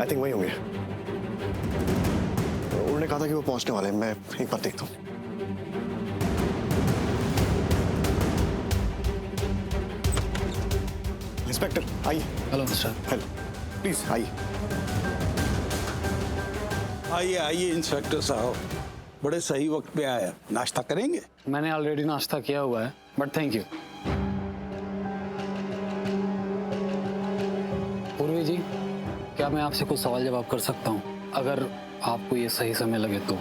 I think वही होंगे। उन्होंने कहा था कि वो पहुंचने वाले हैं, मैं एक बार देखता हूँ। इंस्पेक्टर आइए। Hello sir. हेलो, प्लीज आइए। आइए आइए इंस्पेक्टर साहब, बड़े सही वक्त पे आया। नाश्ता करेंगे? मैंने ऑलरेडी नाश्ता किया हुआ है, बट थैंक यू। पूर्वी जी, क्या मैं आपसे कुछ सवाल जवाब कर सकता हूँ, अगर आपको ये सही समय लगे तो?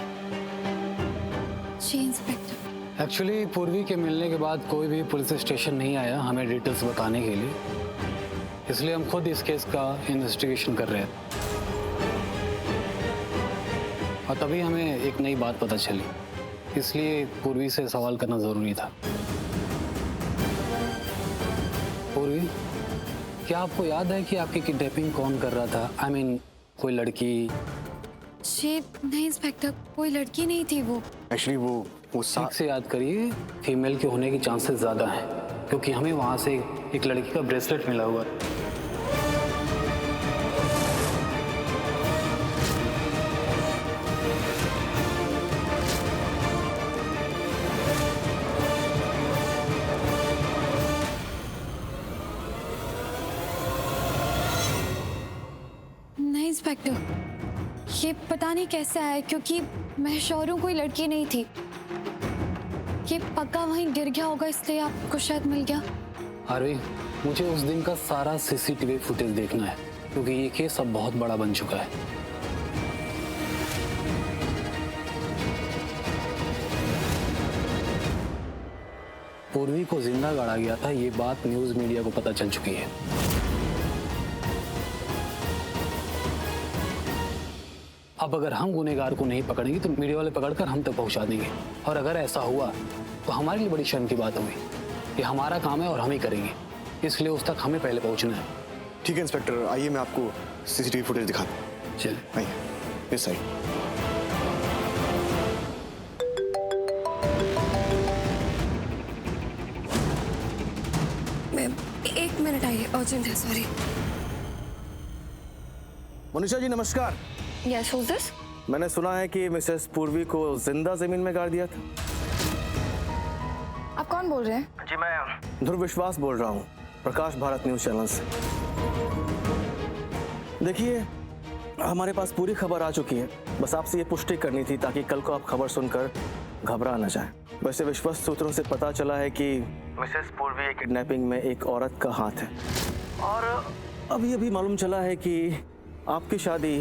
जी इंस्पेक्टर। एक्चुअली पूर्वी के मिलने के बाद कोई भी पुलिस स्टेशन नहीं आया हमें डिटेल्स बताने के लिए, इसलिए हम खुद इस केस का इन्वेस्टिगेशन कर रहे हैं। और तभी हमें एक नई बात पता चली, इसलिए पूर्वी से सवाल करना जरूरी था। पूर्वी, क्या आपको याद है कि आपकी किडनैपिंग कौन कर रहा था? I mean, कोई लड़की? जी नहीं इंस्पेक्टर, कोई लड़की नहीं थी वो। एक्चुअली वो ठीक से याद करिए, फीमेल के होने के चांसेस ज्यादा हैं, क्योंकि हमें वहां से एक लड़की का ब्रेसलेट मिला हुआ है। नहीं इंस्पेक्टर, ये पता नहीं कैसे आया, क्योंकि मैं श्योर हूँ कोई लड़की नहीं थी। ये पक्का वहीं गिर गया होगा, इसलिए आपको शायद मिल गया। अरे मुझे उस दिन का सारा सीसीटीवी फुटेज देखना है, क्योंकि ये केस अब बहुत बड़ा बन चुका है। पूर्वी को जिंदा गाड़ा गया था, ये बात न्यूज मीडिया को पता चल चुकी है। अब अगर हम गुनहगार को नहीं पकड़ेंगे तो मीडिया वाले पकड़कर हम तक पहुंचा देंगे, और अगर ऐसा हुआ तो हमारे लिए बड़ी शर्म की बात होगी। ये हमारा काम है और हम ही करेंगे, इसलिए उस तक हमें पहले पहुंचना है। ठीक है इंस्पेक्टर, आइए मैं आपको सीसीटीवी फुटेज दिखाता हूँ। चलिए आइए इस साइड। एक मिनट आइए, अर्जेंट है, सॉरी। मनीषा जी नमस्कार। Yes, who's this? मैंने सुना है कि मिसेस पूर्वी को जिंदा जमीन में गाड़ दिया था। आप कौन बोल रहे हैं? जी मैं ध्रुव विश्वास बोल रहा हूँ, प्रकाश भारत न्यूज चैनल से। देखिए, हमारे पास पूरी खबर आ चुकी है, बस आपसे ये पुष्टि करनी थी ताकि कल को आप खबर सुनकर घबरा न जाएं। वैसे विश्वस्त सूत्रों से पता चला है कि मिसेस पूर्वी की किडनैपिंग में एक औरत का हाथ है, और अभी अभी मालूम चला है कि आपकी शादी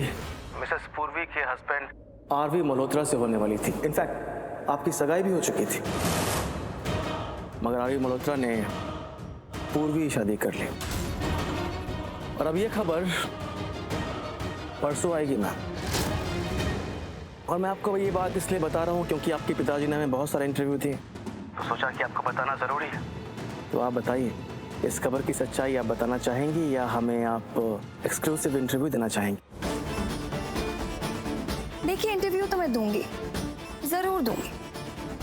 मिसेस पूर्वी के हस्बैंड आरवी मल्होत्रा से होने वाली थी। इनफैक्ट आपकी सगाई भी हो चुकी थी, मगर आरवी मल्होत्रा ने पूर्वी शादी कर ली, और अब ये खबर परसों आएगी मैम। और मैं आपको ये बात इसलिए बता रहा हूँ क्योंकि आपके पिताजी ने हमें बहुत सारे इंटरव्यू दिए, तो सोचा कि आपको बताना जरूरी है। तो आप बताइए, इस खबर की सच्चाई आप बताना चाहेंगी या हमें आप एक्सक्लूसिव इंटरव्यू देना चाहेंगी? देखिए, इंटरव्यू तो मैं दूंगी, जरूर दूंगी,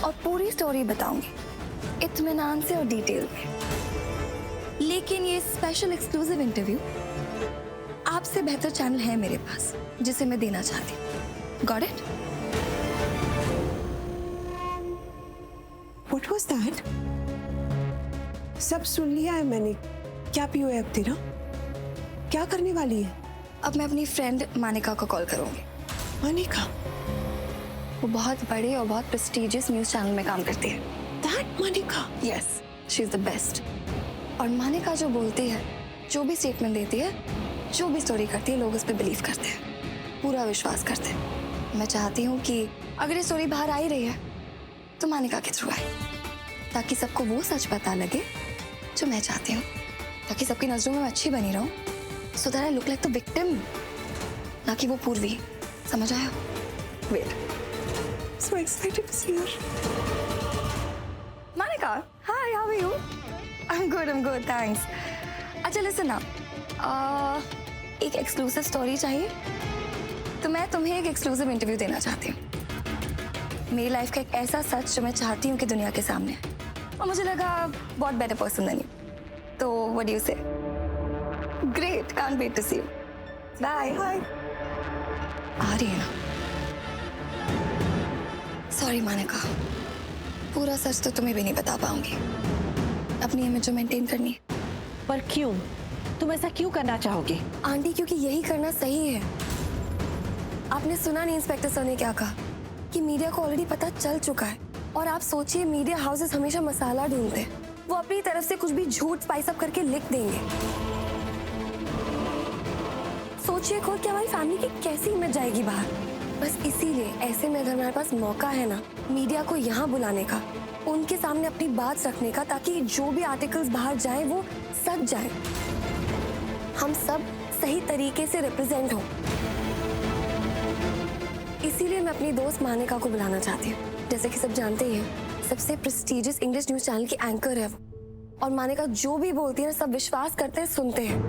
और पूरी स्टोरी बताऊंगी इत्मीनान से और डिटेल में। लेकिन ये स्पेशल एक्सक्लूसिव इंटरव्यू आपसे बेहतर चैनल है मेरे पास, जिसे मैं देना चाहती हूँ। Got it? What was that? सब सुन लिया है मैंने। क्या पियो है अब तेरा? क्या करने वाली है? अब मैं अपनी फ्रेंड मानिका को कॉल करूंगी। मानिका? वो बहुत बड़े और बहुत प्रेस्टिजियस न्यूज चैनल में काम करती है। That Manika? Yes, she is the best. और मानिका जो बोलती है, जो भी स्टेटमेंट देती है, जो भी स्टोरी करती है, लोग उस पर बिलीव करते हैं, पूरा विश्वास करते हैं। मैं चाहती हूँ कि अगर ये स्टोरी बाहर आ ही रही है तो मानिका के थ्रू आए, ताकि सबको वो सच पता लगे जो मैं चाहती हूँ, ताकि सबकी नजरों में मैं अच्छी बनी रहूँ, so that I look like the victim, ना कि वो पूर्वी। समझ आया? Wait. So excited to see her. Monica, hi, how are you? I'm good, thanks. अच्छा listen ना, एक एक्सक्लूसिव स्टोरी चाहिए, तो मैं तुम्हें एक एक्सक्लूसिव इंटरव्यू देना चाहती हूँ। मेरी लाइफ का एक ऐसा सच जो मैं चाहती हूँ कि दुनिया के सामने, और मुझे लगा बहुत बेटर पर्सन देन यू, तो what do you say? Great, can't wait to see you. Bye. Hi. आ रही है ना। सॉरी मानिका, पूरा सच तो तुम्हें भी नहीं बता पाऊंगी। अपनी इमेज जो मेंटेन करनी है। पर क्यों? तुम ऐसा क्यों करना चाहोगे? आंटी क्योंकि यही करना सही है। आपने सुना नहीं इंस्पेक्टर सर ने क्या कहा कि मीडिया को ऑलरेडी पता चल चुका है। और आप सोचिए, मीडिया हाउसेस हमेशा मसाला ढूंढते हैं। वो अपनी तरफ से कुछ भी झूठ स्पाइस अप करके लिख देंगे। सोचिए खुद कि हमारी फैमिली की कैसी इमेज जाएगी बाहर। बस इसीलिए ऐसे में अगर हमारे पास मौका है ना मीडिया को यहाँ बुलाने का, उनके सामने अपनी बात रखने का, ताकि जो भी आर्टिकल्स बाहर जाए वो सच जाए, हम सब सही तरीके से रिप्रेजेंट हो। इसीलिए मैं अपनी दोस्त मानिका को बुलाना चाहती हूँ। जैसे कि सब जानते ही हैं, सबसे प्रेस्टिजियस इंग्लिश न्यूज चैनल की एंकर है वो। और मानिका जो भी बोलती है ना, सब विश्वास करते हैं, सुनते हैं।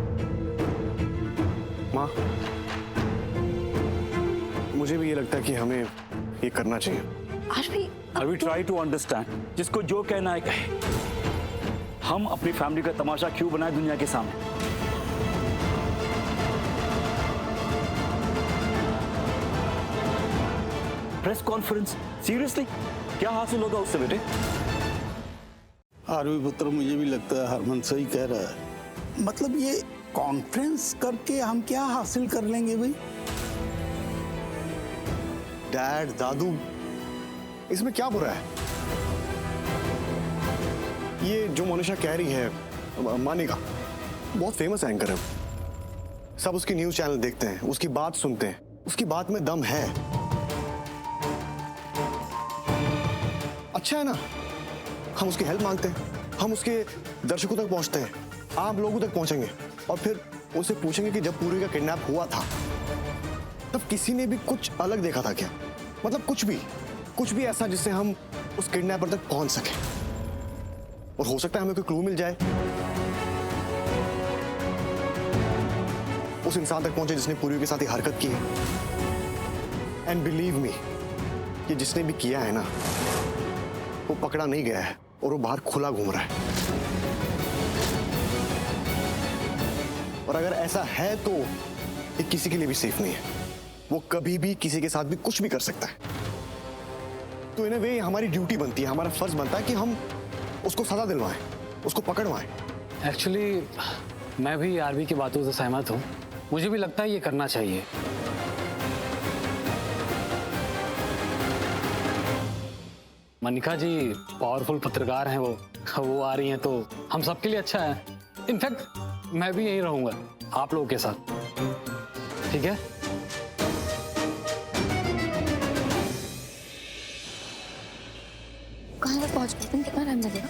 माँ, मुझे भी ये लगता है कि हमें ये करना चाहिए। आज भी I will try to understand. जिसको जो कहना है कहे। हम अपनी फैमिली का तमाशा क्यों बनाए दुनिया के सामने? Press conference? सीरियसली? क्या हासिल होगा उससे बेटे? आरवी पुत्र, मुझे भी लगता है हरमन सही कह रहा है। मतलब ये कॉन्फ्रेंस करके हम क्या हासिल कर लेंगे भाई? डैड, दादू, इसमें क्या बुरा है? ये जो मोनिशा कह रही है, मानिका बहुत फेमस एंकर है। सब उसकी न्यूज चैनल देखते हैं, उसकी बात सुनते हैं, उसकी बात में दम है। अच्छा है ना, हम उसकी हेल्प मांगते हैं, हम उसके दर्शकों तक पहुंचते हैं, आम लोगों तक पहुंचेंगे और फिर उनसे पूछेंगे कि जब पूर्वी का किडनैप हुआ था तब किसी ने भी कुछ अलग देखा था क्या? मतलब कुछ भी ऐसा जिससे हम उस किडनैपर तक पहुंच सके। और हो सकता है हमें कोई क्लू मिल जाए, उस इंसान तक पहुंचे जिसने पूर्वी के साथ ही हरकत की है। एंड बिलीव मी, कि जिसने भी किया है ना, वो पकड़ा नहीं गया है और वो बाहर खुला घूम रहा है। और अगर ऐसा है तो ये किसी के लिए भी सेफ नहीं है। वो कभी भी किसी के साथ भी कुछ भी कर सकता है। तो इन वे हमारी ड्यूटी बनती है, हमारा फर्ज बनता है कि हम उसको सजा दिलवाएं, उसको पकड़वाएं। एक्चुअली मैं भी आरवी की बातों से सहमत हूँ। मुझे भी लगता है ये करना चाहिए। मनिका जी पावरफुल पत्रकार हैं, वो आ रही हैं तो हम सबके लिए अच्छा है। इनफैक्ट मैं भी यहीं रहूंगा आप लोगों के साथ, ठीक है? कहाँ तक पहुँच गए? कितना टाइम लगेगा?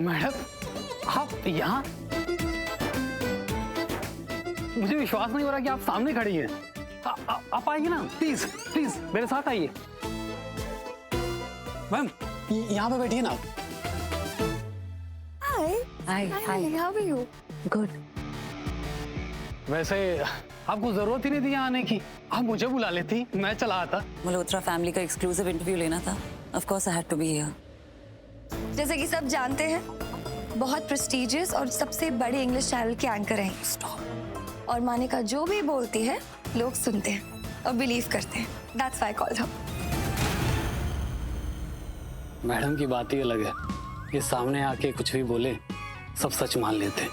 मैडम आप यहाँ? मुझे विश्वास नहीं हो रहा कि आप सामने खड़ी हैं। आप आइए ना, प्लीज प्लीज मेरे साथ आइए। मैम यहाँ पे बैठिए ना। Hi how are you? Good. वैसे आपको जरूरत ही नहीं थी यहाँ आने की, आप मुझे बुला लेती, मैं चला आता। मल्होत्रा फैमिली का एक्सक्लूसिव इंटरव्यू लेना था। Of course I had to be here. जैसे कि सब जानते हैं, बहुत प्रेस्टिजियस और सबसे बड़े इंग्लिश चैनल के एंकर हैं। स्टॉप। और मानिका जो भी बोलती है लोग सुनते हैं और बिलीव करते हैं। That's why I called her. Madam की बात ही अलग है, ये सामने आके कुछ भी बोले सब सच मान लेते हैं।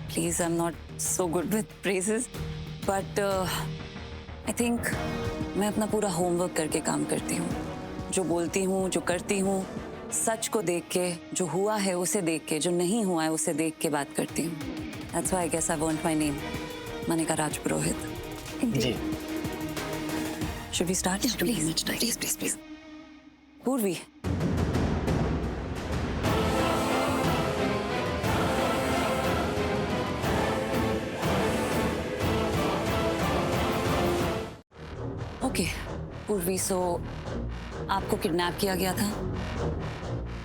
Please I am not so good with praises, but I think मैं अपना पूरा होमवर्क करके काम करती हूँ। जो बोलती हूँ, जो करती हूँ, सच को देख के, जो हुआ है उसे देख के, जो नहीं हुआ है उसे देख के बात करती हूँ। That's why I guess I want my name, Manika Rajpurohit. Ji Should we start? Yeah, please. पूर्वी, पूर्वी, सो आपको किडनैप किया गया था?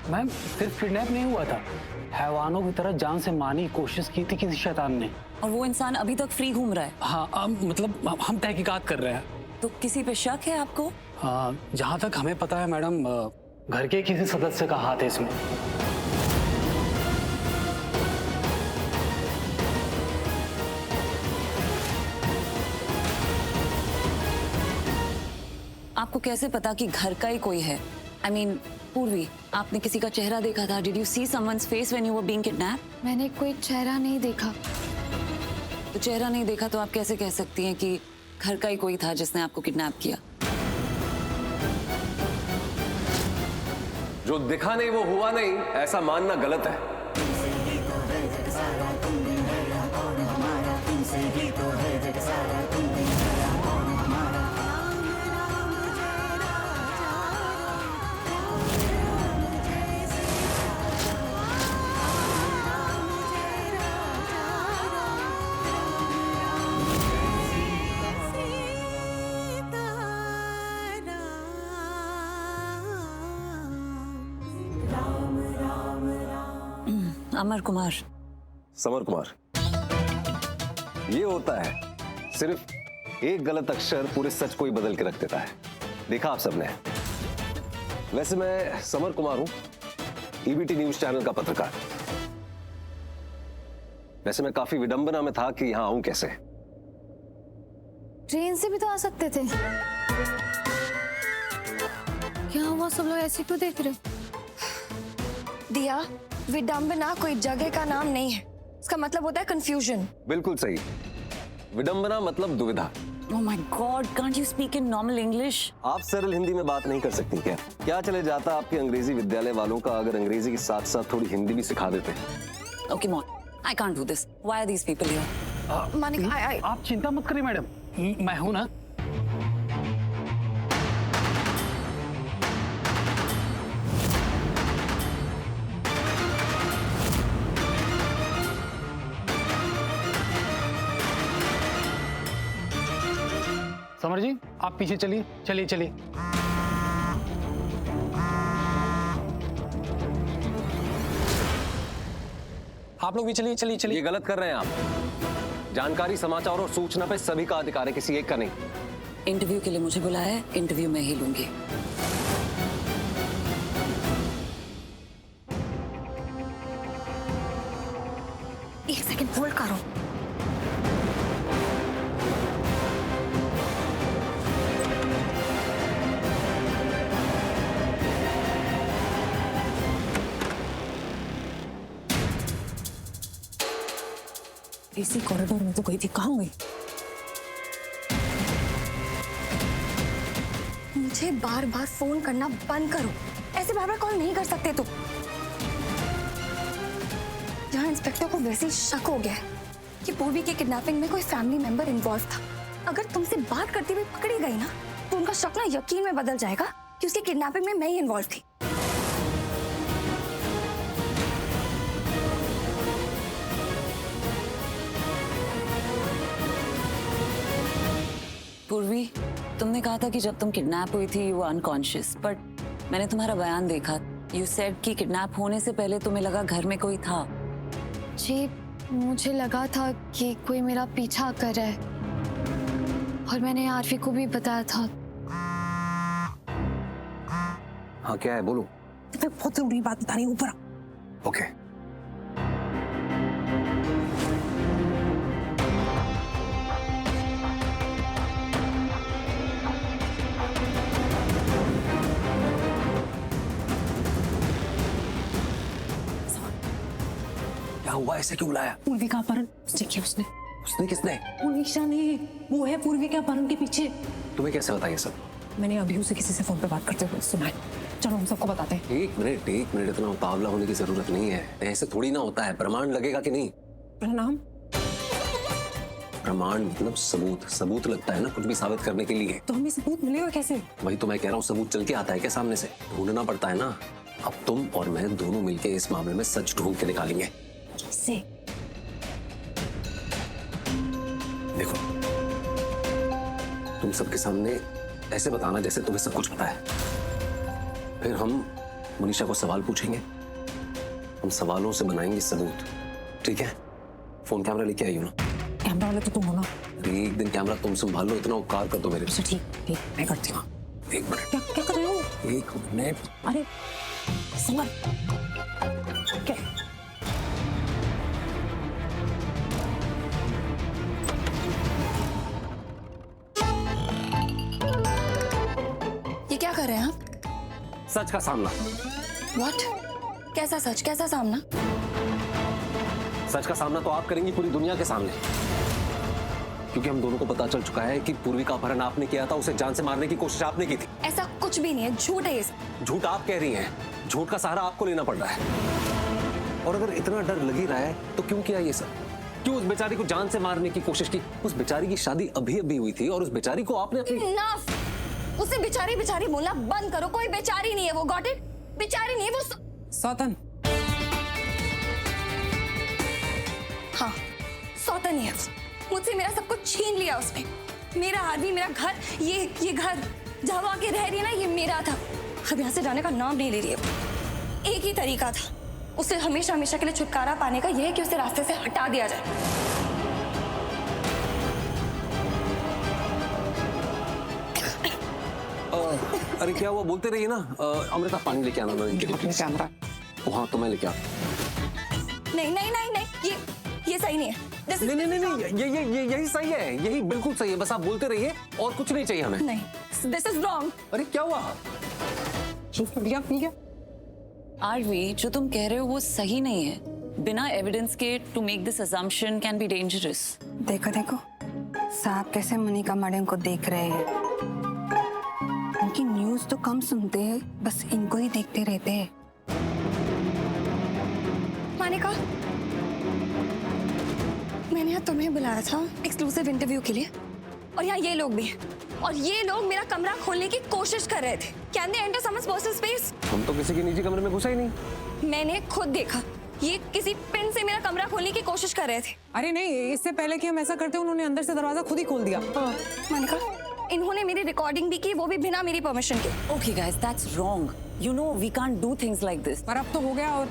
मैम सिर्फ किडनैप नहीं हुआ था, हैवानों की तरह जान से मारने की कोशिश की थी किसी शैतान ने। और वो इंसान अभी तक फ्री घूम रहा है? हाँ मतलब हम तहकीकात कर रहे हैं। तो किसी पे शक है आपको? जहाँ तक हमें पता है मैडम, घर के किसी सदस्य का हाथ है इसमें। आपको कैसे पता कि घर का ही कोई है? I mean, पूर्वी, आपने किसी का चेहरा देखा था? Did you see someone's face when you were being kidnapped? मैंने कोई चेहरा नहीं देखा। तो चेहरा नहीं देखा तो आप कैसे कह सकती हैं कि घर का ही कोई था जिसने आपको किडनैप किया? जो दिखा नहीं वो हुआ नहीं, ऐसा मानना गलत है। अमर कुमार। समर कुमार। ये होता है, सिर्फ एक गलत अक्षर पूरे सच को ही बदल के रख देता है। देखा आप सबने। वैसे मैं समर कुमार हूं, ईबीटी न्यूज चैनल का पत्रकार। वैसे मैं काफी विडंबना में था कि यहां आऊं कैसे। ट्रेन से भी तो आ सकते थे। क्या हुआ, सब लोग ऐसे क्यों देख रहे हो? दिया, विडंबना कोई जगह का नाम नहीं है, इसका मतलब होता है कंफ्यूजन। बिल्कुल सही, विडंबना मतलब दुविधा। Oh my God, can't you speak in normal English? आप सरल हिंदी में बात नहीं कर सकती क्या? क्या चले जाता आपके अंग्रेजी विद्यालय वालों का अगर अंग्रेजी के साथ साथ थोड़ी हिंदी भी सिखा देते? Okay, Mon, I can't do this. Why are these people here? Manik, आप चिंता मत करिए मैडम, मैं हूं ना। समर जी, आप पीछे चलिए, चलिए चलिए। आप लोग भी चलिए, चलिए चलिए। ये गलत कर रहे हैं आप। जानकारी, समाचार और सूचना पे सभी का अधिकार है, किसी एक का नहीं। इंटरव्यू के लिए मुझे बुलाया है, इंटरव्यू मैं ही लूंगी। एक सेकंड होल्ड करो। इसी कॉरिडोर में तो गई थी, कहाँ गई? मुझे बार बार फोन करना बंद करो, ऐसे बार बार कॉल नहीं कर सकते तुम। जहां इंस्पेक्टर को वैसे ही शक हो गया है कि पूर्वी की किडनैपिंग में कोई फैमिली मेंबर इन्वॉल्व था, अगर तुमसे बात करती हुई पकड़ी गई ना तो उनका शक ना यकीन में बदल जाएगा कि उसकी किडनैपिंग में मैं ही इन्वॉल्व थी। पूर्वी, तुमने कहा था कि जब तुम किडनैप हुई थी यू वर अनकॉन्शियस, बट मैंने तुम्हारा बयान देखा। यू सेड कि किडनैप होने से पहले तुम्हें लगा घर में कोई था। जी, मुझे लगा था कि कोई मेरा पीछा कर रहा है और मैंने आरफी को भी बताया था। हाँ, क्या है, बोलो। तुम्हें बहुत जरूरी बात बतानी, ऊपर। ओके। क्या हुआ, ऐसे क्यों बुलाया? पूर्वी का अपहरण किया उसने। उसने? किसने? वो निशा ने, वो है पूर्वी के अपहरण के पीछे। तुम्हें कैसे बताया सब? मैंने अभी उसे किसी से फोन पे बात करते हुए सुना है। चलो हम सबको बताते हैं। एक मिनट, इतना उतावला होने की जरूरत नहीं है। ऐसे थोड़ी ना होता है। प्रमाण लगेगा कि नहीं? प्रणाम। प्रमाण मतलब सबूत लगता है ना कुछ भी साबित करने के लिए। तो हमें सबूत मिलेगा कैसे? वही तो मैं कह रहा हूँ, सबूत चल के आता है क्या सामने से? ढूंढना पड़ता है ना। अब तुम और मैं दोनों मिलके इस मामले में सच ढूंढ के निकालेंगे। कैसे? देखो, तुम सबके सामने ऐसे बताना जैसे तुम्हें सब कुछ पता है। फिर हम मनीषा को सवाल पूछेंगे, हम सवालों से बनाएंगे सबूत, ठीक है? फोन कैमरा लेके आई हो ना? कैमरा वाला तो तुम हो ना। अरे एक दिन कैमरा तुम संभाल लो, इतना उपकार कर दो मेरे पे। ठीक ठीक मैं करती हूँ। एक मिनट। क्या क्या कर रहे हो? एक मिनट। अरे समर क्या? ये क्या कर रहे हैं आप? सच का सामना। What? कैसा सच, कैसा सामना? सच का सामना तो आप करेंगी पूरी दुनिया के सामने, क्योंकि हम दोनों को पता चल चुका है कि पूर्वी का अपहरण आपने किया था, उसे जान से मारने की कोशिश आपने की थी। ऐसा कुछ भी नहीं है, झूठ है ये सब। झूठ आप कह रही हैं, झूठ का सहारा आपको लेना पड़ रहा है। और अगर इतना डर लग ही रहा है तो क्यों किया ये सब? क्यों उस बेचारी को जान से मारने की कोशिश की? उस बेचारी की शादी अभी अभी हुई थी और उस बेचारी को आपने अपनी... Enough! उसे बेचारी बेचारी बोलना बंद करो। कोई बेचारी नहीं है वो, गॉट इट? बेचारी नहीं है वो। सौतन, हाँ, सौतन ही है। मुझसे मेरा सब कुछ छीन लिया उसने। मेरा आदमी, मेरा घर, ये घर जहाँ वो आके रह रही है ना, ये मेरा था। अब यहाँ से जाने का नाम नहीं ले रही है। एक ही तरीका था उसे हमेशा हमेशा के लिए छुटकारा पाने का, यह है कि उसे रास्ते से हटा दिया जाए। अरे क्या हुआ? बोलते रहिए ना। अमृता पानी लेके आना इनके लिए। कैमरा। हाँ तो मैं लेके आता। नहीं नहीं नहीं नहीं, ये सही नहीं है। नहीं नहीं नहीं नहीं, ये यही सही है, यही बिल्कुल सही है। बस आप बोलते रहिए और कुछ नहीं चाहिए हमें। नहीं, दिस इज रॉन्ग। अरे क्या हुआ? आरवी, जो तुम कह रहे हो वो सही नहीं है। बिना एविडेंस के to make this assumption can be dangerous. देखो देखो, साहब कैसे मनिका मैडम को देख रहे हैं। उनकी न्यूज तो कम सुनते हैं, बस इनको ही देखते रहते हैं। मानिका, मैंने यहाँ तुम्हें बुलाया था एक्सक्लूसिव इंटरव्यू के लिए, और यहाँ ये लोग भी हैं, और ये लोग मेरा कमरा खोलने की कोशिश कर रहे थे। Can they enter someone's personal space? हम तो किसी के निजी कमरे में घुसा ही नहीं। मैंने खुद देखा, ये किसी पिन से मेरा कमरा खोलने की कोशिश कर रहे थे। अरे नहीं, इससे पहले कि हम ऐसा करते उन्होंने अंदर से दरवाजा खुद ही खोल दिया। मानिका, इन्होंने मेरी रिकॉर्डिंग भी की, वो भी बिना मेरी परमिशन के। Okay guys, that's wrong. You know we can't do things like this. पर अब तो हो गया। और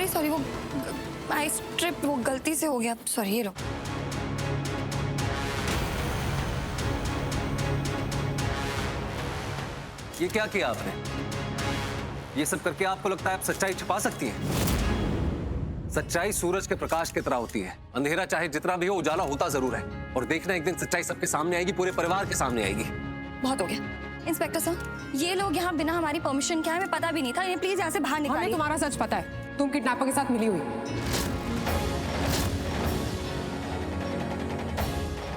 सॉरी, वो आई स्ट्रिप, वो गलती से हो गया। सॉरी, ये लो। ये क्या किया आपने? ये सब करके आपको लगता है आप सच्चाई छुपा सकती हैं? सच्चाई सूरज के प्रकाश की तरह होती है। अंधेरा चाहे जितना भी हो, उजाला होता जरूर है। और देखना, एक दिन सच्चाई सबके सामने आएगी, पूरे परिवार के सामने आएगी। बहुत हो गया। इंस्पेक्टर साहब, ये लोग यहाँ बिना हमारी परमिशन के आए, हमें पता भी नहीं था। इन्हें प्लीज यहाँ से बाहर हमें निकालिए। तुम्हारा सच पता है, तुम किडनैपर के साथ मिली हुई।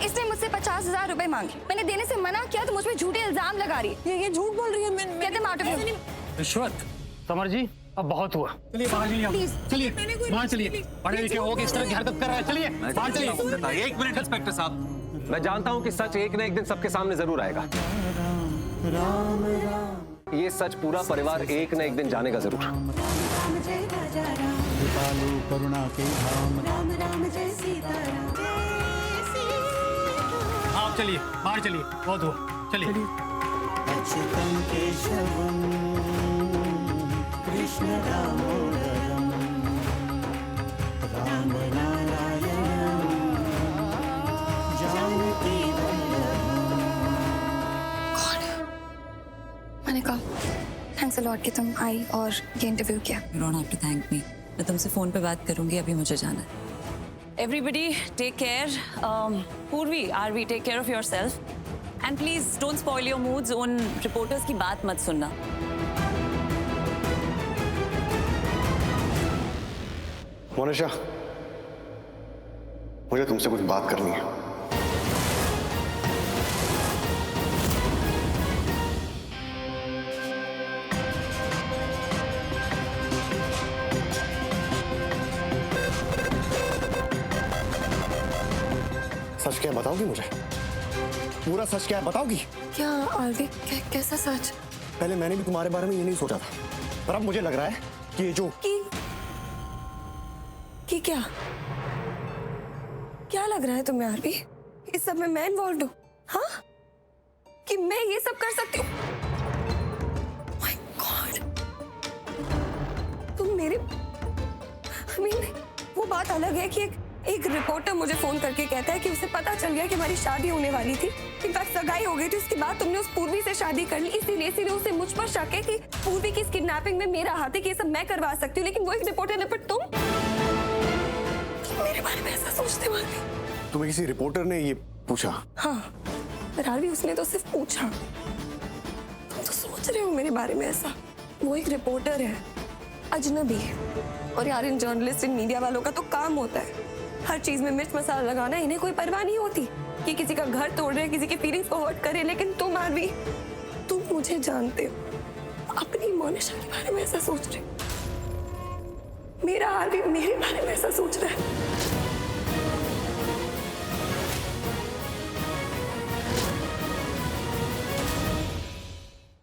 इसने मुझसे 50,000 रुपए मांगे, मैंने देने से मना किया तो मुझ पे झूठे इल्जाम लगा रही है। ये झूठ बोल रही है। कहते आउट ऑफ हियर। रिश्वत, समर जी अब बहुत हुआ। चलिए बाहर चलिए, चलिए बाहर चलिए। पढ़े लिखे हो के इस तरह की हरकत कर रहे हैं, चलिए बाहर चलिए। एक मिनट इंस्पेक्टर साहब, मैं जानता हूँ कि सच एक न एक दिन सबके सामने जरूर आएगा। ये सच पूरा परिवार एक न एक दिन जानेगा जरूर। करुणा के धाम। आप चलिए बाहर चलिए, बहुत हुआ, चलिए। अच्युतं केशवं कृष्ण दामोदरं राम नारायणं जानकी वल्लभं। मैंने कहा थैंक्स अ लॉट कि तुम आई और ये इंटरव्यू किया। You don't have to thank me. मैं तुमसे फोन पे बात करूंगी, अभी मुझे जाना है। Everybody take care. पूर्वी, RV, take care of yourself. And please don't spoil your moods. उन रिपोर्टर्स की बात मत सुनना। मोनिशा, मुझे तुमसे कुछ बात करनी है। सच क्या बताओगी मुझे? पूरा सच क्या बताओगी? क्या आरवी, कैसा सच? पहले मैंने भी तुम्हारे बारे में ये नहीं सोचा था, पर अब मुझे लग रहा है कि ये जो कि क्या लग रहा है तुम्हें आरवी? इस सब में मैं इन्वॉल्व हूँ? हाँ, कि मैं ये सब कर सकती हूँ? माय गॉड, तुम मेरे वो बात अलग है कि एक रिपोर्टर मुझे फोन करके कहता है कि उसे पता चल गया कि हमारी शादी होने वाली थी, इनफैक्ट सगाई हो गई थी, उसके बाद तुमने उस पूर्वी से शादी कर ली, इसीलिए उसे मुझ पर शक है कि पूर्वी की किडनैपिंग में मेरा हाथ है, कि ये सब मैं करवा सकती हूँ। लेकिन वो एक रिपोर्टर है, पर तुम मेरे बारे में ऐसा सोचते मारवी? तुम्हें किसी रिपोर्टर ने ये पूछा? हाँ, पर आरवी उसने तो सिर्फ पूछा। तुम तो सोच रहे हो मेरे बारे में ऐसा। वो एक रिपोर्टर है, अजनबी। और यार, इन जर्नलिस्ट, इन मीडिया वालों का तो काम होता है हर चीज में मिर्च मसाला लगाना। इन्हें कोई परवाह नहीं होती कि किसी का घर तोड़ रहे, किसी की फीलिंग्स को हर्ट करे। लेकिन तुम आरवी, तुम मुझे जानते हो, अपनी मोनिशा के बारे में ऐसा सोच रहे हो। मेरा आरवी मेरे बारे में ऐसा सोच रहा है।